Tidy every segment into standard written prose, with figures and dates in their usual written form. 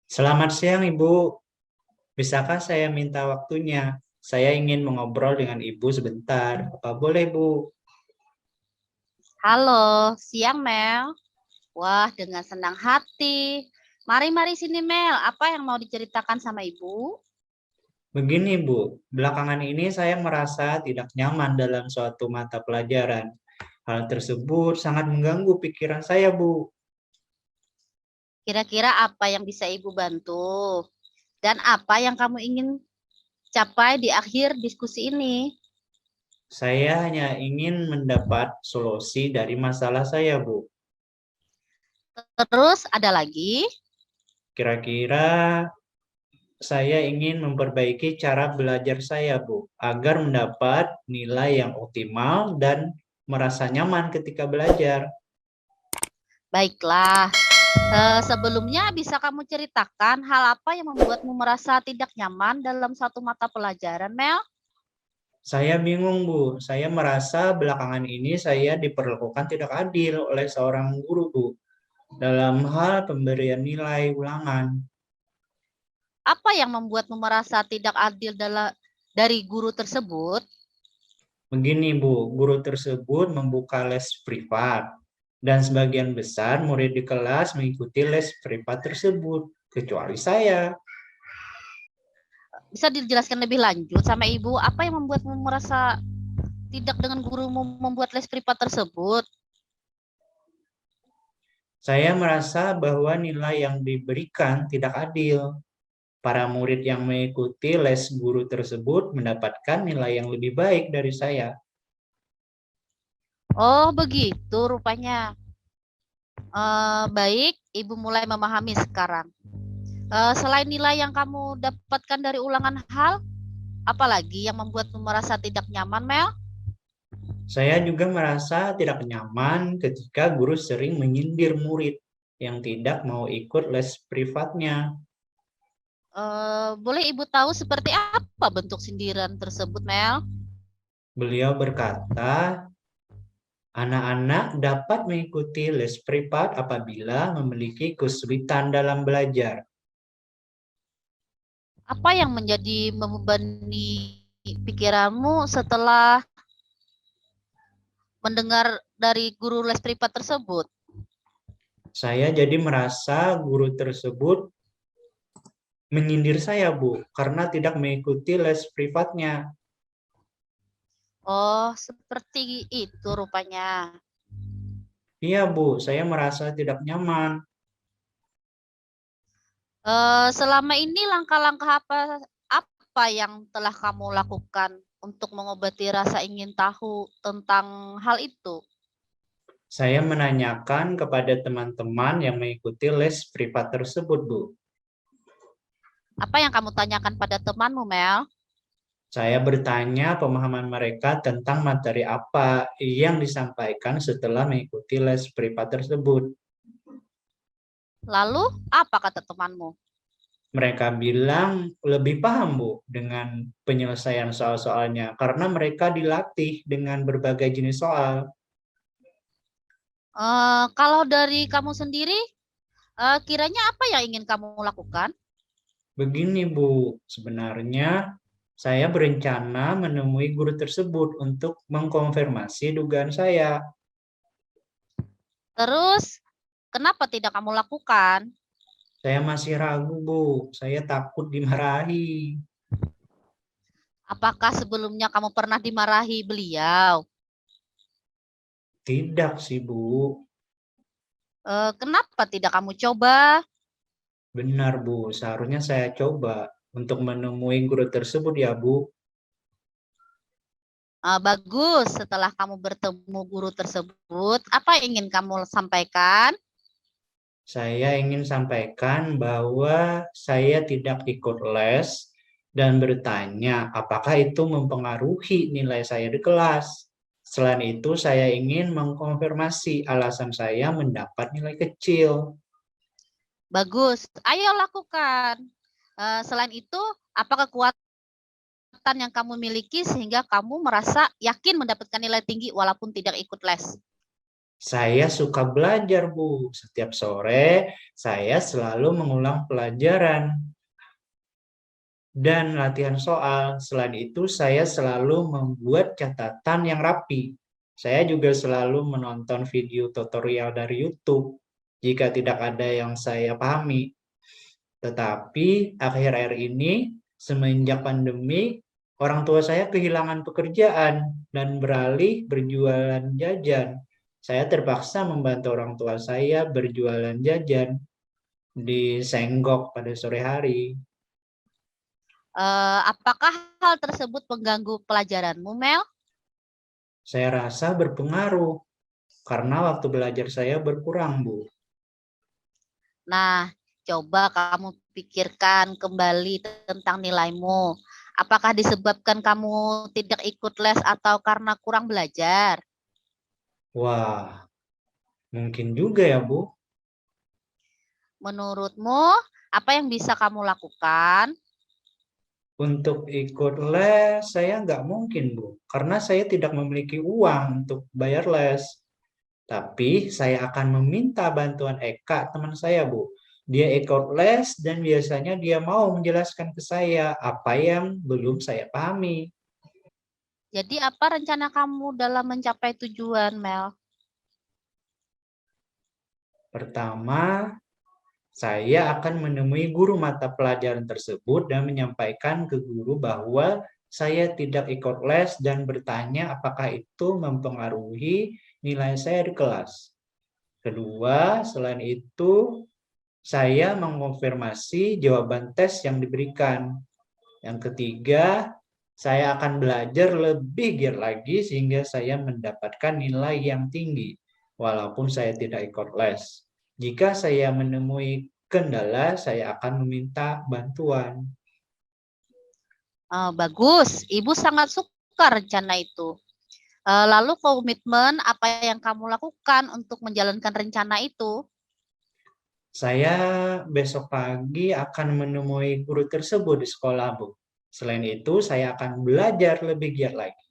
Selamat siang, Ibu. Bisakah saya minta waktunya? Saya ingin mengobrol dengan Ibu sebentar. Apa boleh, Bu? Halo, siang Mel. Wah, dengan senang hati. Mari sini Mel, apa yang mau diceritakan sama Ibu? Begini, Bu. Belakangan ini saya merasa tidak nyaman dalam suatu mata pelajaran. Hal tersebut sangat mengganggu pikiran saya, Bu. Kira-kira apa yang bisa Ibu bantu? Dan apa yang kamu ingin capai di akhir diskusi ini? Saya hanya ingin mendapat solusi dari masalah saya, Bu. Terus ada lagi? Kira-kira saya ingin memperbaiki cara belajar saya, Bu, agar mendapat nilai yang optimal dan merasa nyaman ketika belajar. Baiklah. Sebelumnya bisa kamu ceritakan hal apa yang membuatmu merasa tidak nyaman dalam satu mata pelajaran, Mel? Saya bingung, Bu. Saya merasa belakangan ini saya diperlakukan tidak adil oleh seorang guru, Bu, dalam hal pemberian nilai ulangan. Apa yang membuatmu merasa tidak adil dari guru tersebut? Begini, Bu, guru tersebut membuka les privat, dan sebagian besar murid di kelas mengikuti les privat tersebut, kecuali saya. Bisa dijelaskan lebih lanjut sama Ibu, apa yang membuatmu merasa tidak dengan gurumu membuat les privat tersebut? Saya merasa bahwa nilai yang diberikan tidak adil. Para murid yang mengikuti les guru tersebut mendapatkan nilai yang lebih baik dari saya. Oh, begitu rupanya. Baik, Ibu mulai memahami sekarang. Selain nilai yang kamu dapatkan dari ulangan hal, apalagi yang membuatmu merasa tidak nyaman, Mel? Saya juga merasa tidak nyaman ketika guru sering menyindir murid yang tidak mau ikut les privatnya. Boleh Ibu tahu seperti apa bentuk sindiran tersebut, Mel? Beliau berkata, anak-anak dapat mengikuti les privat apabila memiliki kesulitan dalam belajar. Apa yang menjadi membebani pikiranmu setelah mendengar dari guru les privat tersebut? Saya jadi merasa guru tersebut menyindir saya, Bu, karena tidak mengikuti les privatnya. Oh, seperti itu rupanya. Iya, Bu, saya merasa tidak nyaman. Selama ini langkah-langkah apa yang telah kamu lakukan untuk mengobati rasa ingin tahu tentang hal itu? Saya menanyakan kepada teman-teman yang mengikuti les privat tersebut, Bu. Apa yang kamu tanyakan pada temanmu, Mel? Saya bertanya pemahaman mereka tentang materi apa yang disampaikan setelah mengikuti les privat tersebut. Lalu, apa kata temanmu? Mereka bilang lebih paham, Bu, dengan penyelesaian soal-soalnya karena mereka dilatih dengan berbagai jenis soal. Kalau dari kamu sendiri, kiranya apa yang ingin kamu lakukan? Begini, Bu, sebenarnya saya berencana menemui guru tersebut untuk mengkonfirmasi dugaan saya. Terus, kenapa tidak kamu lakukan? Saya masih ragu, Bu. Saya takut dimarahi. Apakah sebelumnya kamu pernah dimarahi beliau? Tidak sih, Bu. Kenapa tidak kamu coba? Benar, Bu. Seharusnya saya coba untuk menemui guru tersebut ya, Bu. Bagus, setelah kamu bertemu guru tersebut, apa yang ingin kamu sampaikan? Saya ingin sampaikan bahwa saya tidak ikut les dan bertanya apakah itu mempengaruhi nilai saya di kelas. Selain itu, saya ingin mengkonfirmasi alasan saya mendapat nilai kecil. Bagus, ayo lakukan. Selain itu, apa kekuatan yang kamu miliki sehingga kamu merasa yakin mendapatkan nilai tinggi walaupun tidak ikut les? Saya suka belajar, Bu. Setiap sore saya selalu mengulang pelajaran dan latihan soal. Selain itu, saya selalu membuat catatan yang rapi. Saya juga selalu menonton video tutorial dari YouTube jika tidak ada yang saya pahami. Tetapi akhir-akhir ini, semenjak pandemi, orang tua saya kehilangan pekerjaan dan beralih berjualan jajan. Saya terpaksa membantu orang tua saya berjualan jajan di Senggok pada sore hari. Apakah hal tersebut mengganggu pelajaranmu, Mel? Saya rasa berpengaruh karena waktu belajar saya berkurang, Bu. Nah, coba kamu pikirkan kembali tentang nilaimu. Apakah disebabkan kamu tidak ikut les atau karena kurang belajar? Wah, mungkin juga ya, Bu. Menurutmu, apa yang bisa kamu lakukan? Untuk ikut les, saya nggak mungkin, Bu. Karena saya tidak memiliki uang untuk bayar les. Tapi saya akan meminta bantuan Eka, teman saya, Bu. Dia ikut les dan biasanya dia mau menjelaskan ke saya apa yang belum saya pahami. Jadi apa rencana kamu dalam mencapai tujuan, Mel? Pertama, saya akan menemui guru mata pelajaran tersebut dan menyampaikan ke guru bahwa saya tidak ikut les dan bertanya apakah itu mempengaruhi nilai saya di kelas. Kedua, selain itu, saya mengonfirmasi jawaban tes yang diberikan. Yang ketiga, saya akan belajar lebih giat lagi sehingga saya mendapatkan nilai yang tinggi, walaupun saya tidak ikut les. Jika saya menemui kendala, saya akan meminta bantuan. Bagus, Ibu sangat suka rencana itu. Lalu komitmen apa yang kamu lakukan untuk menjalankan rencana itu? Saya besok pagi akan menemui guru tersebut di sekolah, Bu. Selain itu, saya akan belajar lebih giat lagi.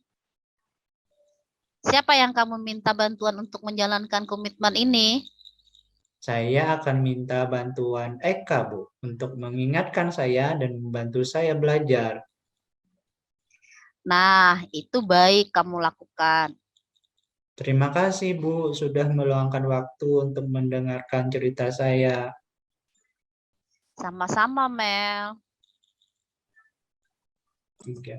Siapa yang kamu minta bantuan untuk menjalankan komitmen ini? Saya akan minta bantuan Eka, Bu, untuk mengingatkan saya dan membantu saya belajar. Nah, itu baik kamu lakukan. Terima kasih, Bu, sudah meluangkan waktu untuk mendengarkan cerita saya. Sama-sama, Mel. Tiga.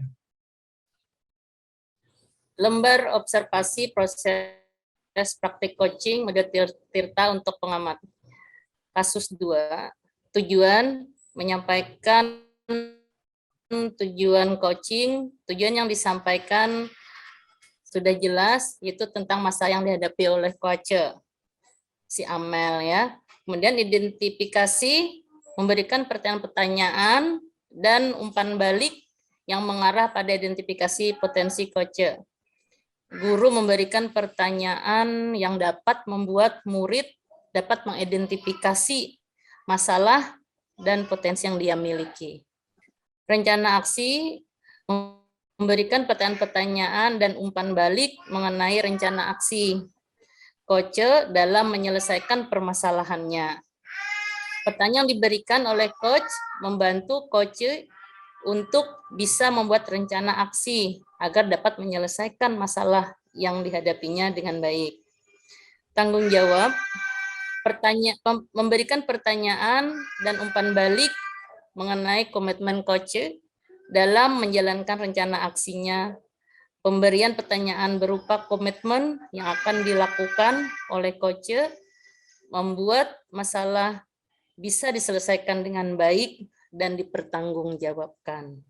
Lembar observasi proses praktik coaching mode Tirta untuk pengamat. Kasus 2, tujuan menyampaikan tujuan coaching, tujuan yang disampaikan sudah jelas, yaitu tentang masalah yang dihadapi oleh coach si Amel ya. Kemudian identifikasi, memberikan pertanyaan-pertanyaan dan umpan balik yang mengarah pada identifikasi potensi coach. Guru memberikan pertanyaan yang dapat membuat murid dapat mengidentifikasi masalah dan potensi yang dia miliki. Rencana aksi memberikan pertanyaan-pertanyaan dan umpan balik mengenai rencana aksi coach dalam menyelesaikan permasalahannya. Pertanyaan yang diberikan oleh coach membantu coach untuk bisa membuat rencana aksi agar dapat menyelesaikan masalah yang dihadapinya dengan baik. Tanggung jawab, memberikan pertanyaan dan umpan balik mengenai komitmen coach dalam menjalankan rencana aksinya. Pemberian pertanyaan berupa komitmen yang akan dilakukan oleh coach membuat masalah bisa diselesaikan dengan baik dan dipertanggungjawabkan.